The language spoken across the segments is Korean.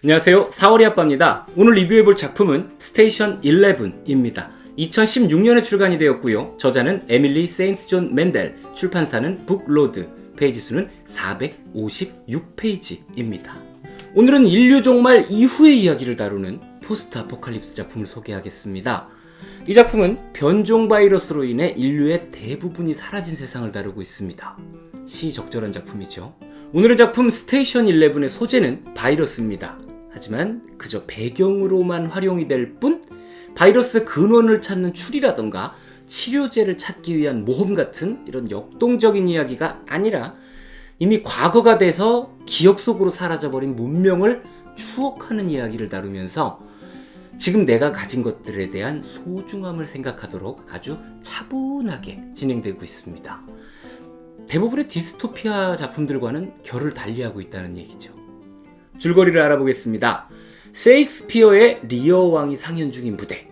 안녕하세요. 4월이 아빠입니다. 오늘 리뷰해볼 작품은 스테이션 11입니다. 2016년에 출간이 되었고요. 저자는 에밀리 세인트 존 맨델, 출판사는 북로드, 페이지 수는 456페이지입니다. 오늘은 인류 종말 이후의 이야기를 다루는 포스트 아포칼립스 작품을 소개하겠습니다. 이 작품은 변종 바이러스로 인해 인류의 대부분이 사라진 세상을 다루고 있습니다. 시적절한 작품이죠. 오늘의 작품 스테이션 11의 소재는 바이러스입니다. 하지만 그저 배경으로만 활용이 될 뿐 바이러스 근원을 찾는 추리라던가 치료제를 찾기 위한 모험 같은 이런 역동적인 이야기가 아니라 이미 과거가 돼서 기억 속으로 사라져버린 문명을 추억하는 이야기를 다루면서 지금 내가 가진 것들에 대한 소중함을 생각하도록 아주 차분하게 진행되고 있습니다. 대부분의 디스토피아 작품들과는 결을 달리하고 있다는 얘기죠. 줄거리를 알아보겠습니다. 셰익스피어의 리어 왕이 상연 중인 무대.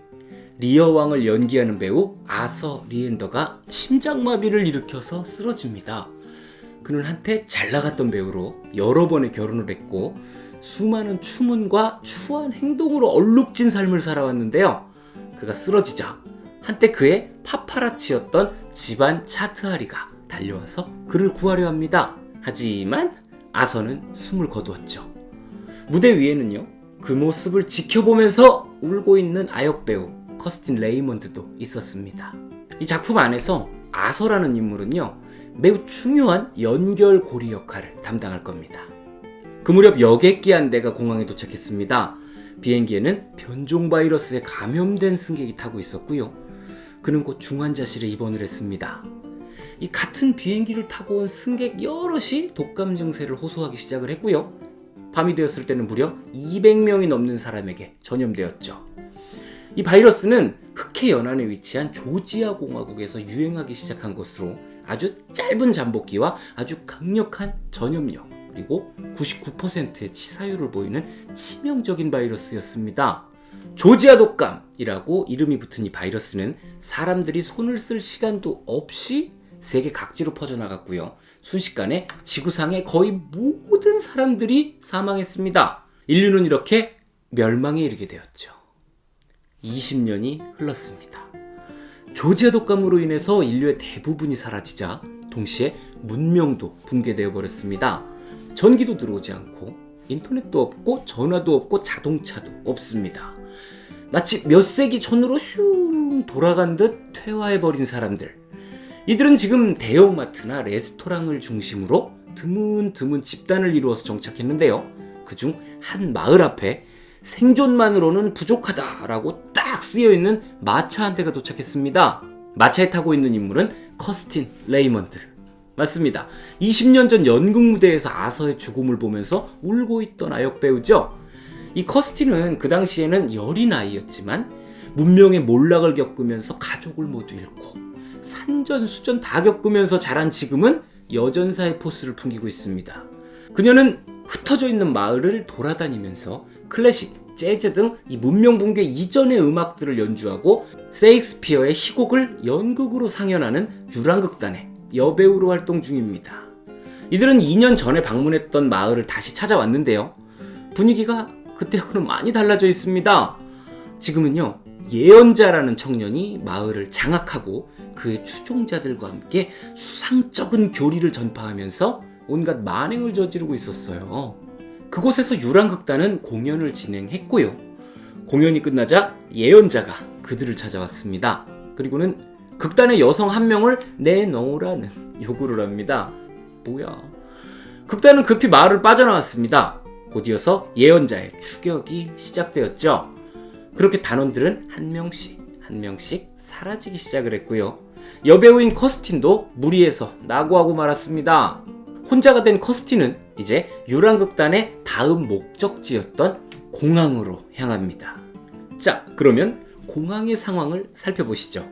리어 왕을 연기하는 배우 아서 리엔더가 심장마비를 일으켜서 쓰러집니다. 그는 한때 잘 나갔던 배우로 여러 번의 결혼을 했고 수많은 추문과 추한 행동으로 얼룩진 삶을 살아왔는데요. 그가 쓰러지자 한때 그의 파파라치였던 집안 차트아리가 달려와서 그를 구하려 합니다. 하지만 아서는 숨을 거두었죠. 무대 위에는요, 그 모습을 지켜보면서 울고 있는 아역배우 커스틴 레이먼드도 있었습니다. 이 작품 안에서 아서라는 인물은요, 매우 중요한 연결고리 역할을 담당할 겁니다. 그 무렵 여객기 한 대가 공항에 도착했습니다. 비행기에는 변종 바이러스에 감염된 승객이 타고 있었고요. 그는 곧 중환자실에 입원을 했습니다. 이 같은 비행기를 타고 온 승객 여럿이 독감 증세를 호소하기 시작을 했고요. 밤이 되었을 때는 무려 200명이 넘는 사람에게 전염되었죠. 이 바이러스는 흑해 연안에 위치한 조지아 공화국에서 유행하기 시작한 것으로 아주 짧은 잠복기와 아주 강력한 전염력 그리고 99%의 치사율을 보이는 치명적인 바이러스였습니다. 조지아 독감이라고 이름이 붙은 이 바이러스는 사람들이 손을 쓸 시간도 없이 세계 각지로 퍼져나갔고요. 순식간에 지구상의 거의 모든 사람들이 사망했습니다. 인류는 이렇게 멸망에 이르게 되었죠. 20년이 흘렀습니다. 조지아 독감으로 인해서 인류의 대부분이 사라지자 동시에 문명도 붕괴되어 버렸습니다. 전기도 들어오지 않고 인터넷도 없고 전화도 없고 자동차도 없습니다. 마치 몇 세기 전으로 슝 돌아간 듯 퇴화해버린 사람들. 이들은 지금 대형마트나 레스토랑을 중심으로 드문드문 집단을 이루어서 정착했는데요. 그중 한 마을 앞에 생존만으로는 부족하다라고 딱 쓰여있는 마차 한 대가 도착했습니다. 마차에 타고 있는 인물은 커스틴 레이먼드. 맞습니다. 20년 전 연극 무대에서 아서의 죽음을 보면서 울고 있던 아역배우죠. 이 커스틴은 그 당시에는 여린 아이였지만 문명의 몰락을 겪으면서 가족을 모두 잃고 산전수전 다 겪으면서 자란 지금은 여전사의 포스를 풍기고 있습니다. 그녀는 흩어져 있는 마을을 돌아다니면서 클래식, 재즈 등 이 문명 붕괴 이전의 음악들을 연주하고 셰익스피어의 희곡을 연극으로 상연하는 유랑극단의 여배우로 활동 중입니다. 이들은 2년 전에 방문했던 마을을 다시 찾아왔는데요. 분위기가 그때하고는 많이 달라져 있습니다. 지금은요, 예언자라는 청년이 마을을 장악하고 그의 추종자들과 함께 수상쩍은 교리를 전파하면서 온갖 만행을 저지르고 있었어요. 그곳에서 유랑극단은 공연을 진행했고요. 공연이 끝나자 예언자가 그들을 찾아왔습니다. 그리고는 극단의 여성 한 명을 내놓으라는 요구를 합니다. 뭐야? 극단은 급히 마을을 빠져나왔습니다. 곧 이어서 예언자의 추격이 시작되었죠. 그렇게 단원들은 한 명씩 사라지기 시작을 했고요. 여배우인 커스틴도 무리해서 낙오하고 말았습니다. 혼자가 된 커스틴은 이제 유랑극단의 다음 목적지였던 공항으로 향합니다. 자, 그러면 공항의 상황을 살펴보시죠.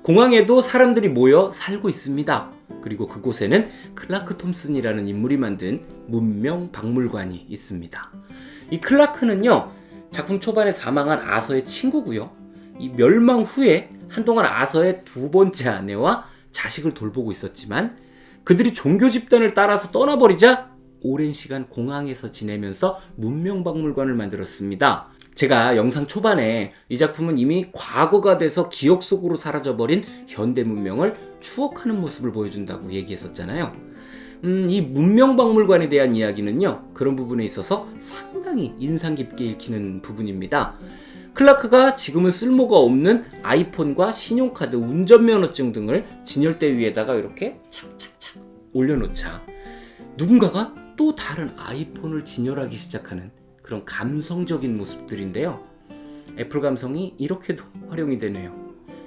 공항에도 사람들이 모여 살고 있습니다. 그리고 그곳에는 클라크 톰슨이라는 인물이 만든 문명 박물관이 있습니다. 이 클라크는요, 작품 초반에 사망한 아서의 친구고요. 이 멸망 후에 한동안 아서의 두 번째 아내와 자식을 돌보고 있었지만 그들이 종교 집단을 따라서 떠나버리자 오랜 시간 공항에서 지내면서 문명박물관을 만들었습니다. 제가 영상 초반에 이 작품은 이미 과거가 돼서 기억 속으로 사라져버린 현대 문명을 추억하는 모습을 보여준다고 얘기했었잖아요. 이 문명박물관에 대한 이야기는요, 그런 부분에 있어서 상당히 인상 깊게 읽히는 부분입니다. 클라크가 지금은 쓸모가 없는 아이폰과 신용카드, 운전면허증 등을 진열대 위에다가 이렇게 착착착 올려놓자 누군가가 또 다른 아이폰을 진열하기 시작하는 그런 감성적인 모습들인데요. 애플 감성이 이렇게도 활용이 되네요.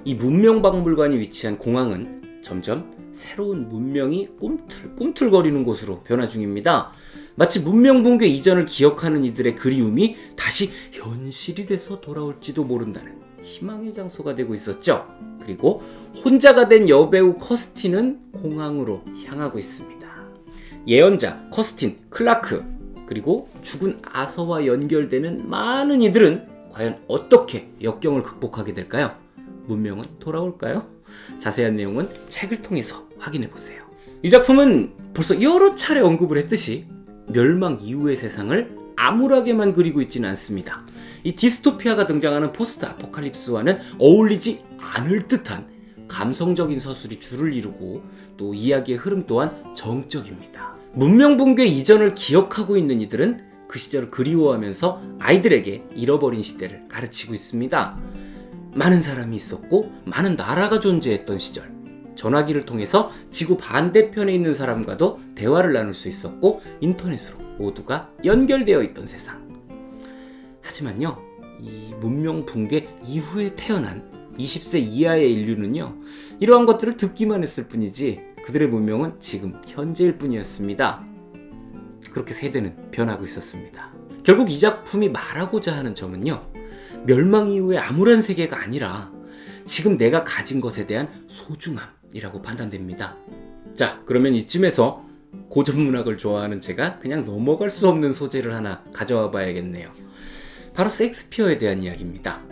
이 문명박물관이 위치한 공항은 점점 새로운 문명이 꿈틀꿈틀거리는 곳으로 변화 중입니다. 마치 문명 붕괴 이전을 기억하는 이들의 그리움이 다시 현실이 돼서 돌아올지도 모른다는 희망의 장소가 되고 있었죠. 그리고 혼자가 된 여배우 커스틴은 공항으로 향하고 있습니다. 예언자 커스틴, 클라크, 그리고 죽은 아서와 연결되는 많은 이들은 과연 어떻게 역경을 극복하게 될까요? 문명은 돌아올까요? 자세한 내용은 책을 통해서 확인해보세요. 이 작품은 벌써 여러 차례 언급을 했듯이 멸망 이후의 세상을 암울하게만 그리고 있지는 않습니다. 이 디스토피아가 등장하는 포스트 아포칼립스와는 어울리지 않을 듯한 감성적인 서술이 줄을 이루고 또 이야기의 흐름 또한 정적입니다. 문명 붕괴 이전을 기억하고 있는 이들은 그 시절을 그리워하면서 아이들에게 잃어버린 시대를 가르치고 있습니다. 많은 사람이 있었고 많은 나라가 존재했던 시절, 전화기를 통해서 지구 반대편에 있는 사람과도 대화를 나눌 수 있었고 인터넷으로 모두가 연결되어 있던 세상. 하지만요, 이 문명 붕괴 이후에 태어난 20세 이하의 인류는요, 이러한 것들을 듣기만 했을 뿐이지 그들의 문명은 지금 현재일 뿐이었습니다. 그렇게 세대는 변하고 있었습니다. 결국 이 작품이 말하고자 하는 점은요, 멸망 이후의 암울한 세계가 아니라 지금 내가 가진 것에 대한 소중함이라고 판단됩니다. 자, 그러면 이쯤에서 고전문학을 좋아하는 제가 그냥 넘어갈 수 없는 소재를 하나 가져와 봐야겠네요. 바로 셰익스피어에 대한 이야기입니다.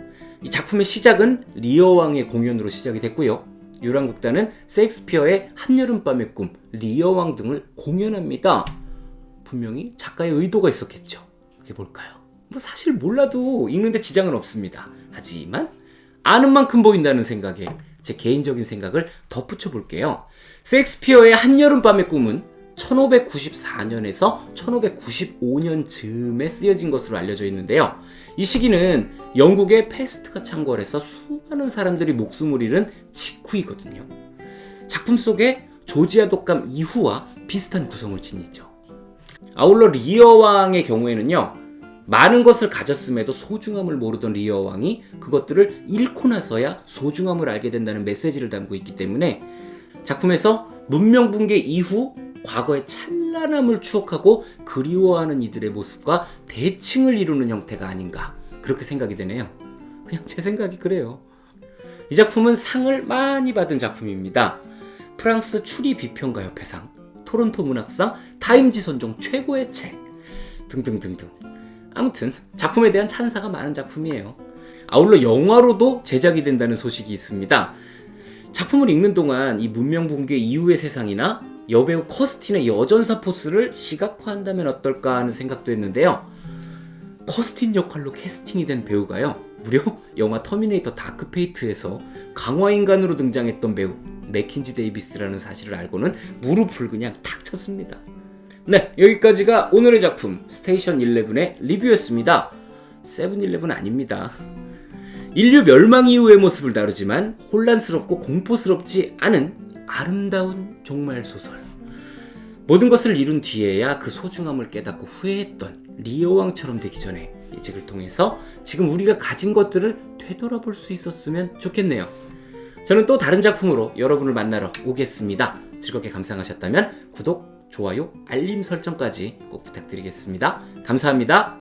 이 작품의 시작은 리어 왕의 공연으로 시작이 됐고요. 유랑극단은 셰익스피어의 한여름밤의 꿈, 리어 왕 등을 공연합니다. 분명히 작가의 의도가 있었겠죠. 그게 뭘까요? 사실 몰라도 읽는데 지장은 없습니다. 하지만 아는 만큼 보인다는 생각에 제 개인적인 생각을 덧붙여 볼게요. 셰익스피어의 한여름밤의 꿈은 1594년에서 1595년 즈음에 쓰여진 것으로 알려져 있는데요. 이 시기는 영국의 패스트가 창궐해서 수많은 사람들이 목숨을 잃은 직후이거든요. 작품 속에 조지아 독감 이후와 비슷한 구성을 지니죠. 아울러 리어 왕의 경우에는요, 많은 것을 가졌음에도 소중함을 모르던 리어 왕이 그것들을 잃고 나서야 소중함을 알게 된다는 메시지를 담고 있기 때문에 작품에서 문명 붕괴 이후 과거의 찬란함을 추억하고 그리워하는 이들의 모습과 대칭을 이루는 형태가 아닌가, 그렇게 생각이 되네요. 그냥 제 생각이 그래요. 이 작품은 상을 많이 받은 작품입니다. 프랑스 추리 비평가협회상, 토론토 문학상, 타임지 선정 최고의 책 등등등등. 아무튼 작품에 대한 찬사가 많은 작품이에요. 아울러 영화로도 제작이 된다는 소식이 있습니다. 작품을 읽는 동안 이 문명 붕괴 이후의 세상이나 여배우 커스틴의 여전사 포스를 시각화한다면 어떨까 하는 생각도 했는데요. 커스틴 역할로 캐스팅이 된 배우가요, 무려 영화 터미네이터 다크페이트에서 강화인간으로 등장했던 배우 맥킨지 데이비스라는 사실을 알고는 무릎을 그냥 탁 쳤습니다. 네, 여기까지가 오늘의 작품 스테이션 11의 리뷰였습니다. 세븐일레븐 아닙니다. 인류 멸망 이후의 모습을 다루지만 혼란스럽고 공포스럽지 않은 아름다운 종말 소설. 모든 것을 이룬 뒤에야 그 소중함을 깨닫고 후회했던 리어 왕처럼 되기 전에 이 책을 통해서 지금 우리가 가진 것들을 되돌아볼 수 있었으면 좋겠네요. 저는 또 다른 작품으로 여러분을 만나러 오겠습니다. 즐겁게 감상하셨다면 구독, 좋아요, 알림 설정까지 꼭 부탁드리겠습니다. 감사합니다.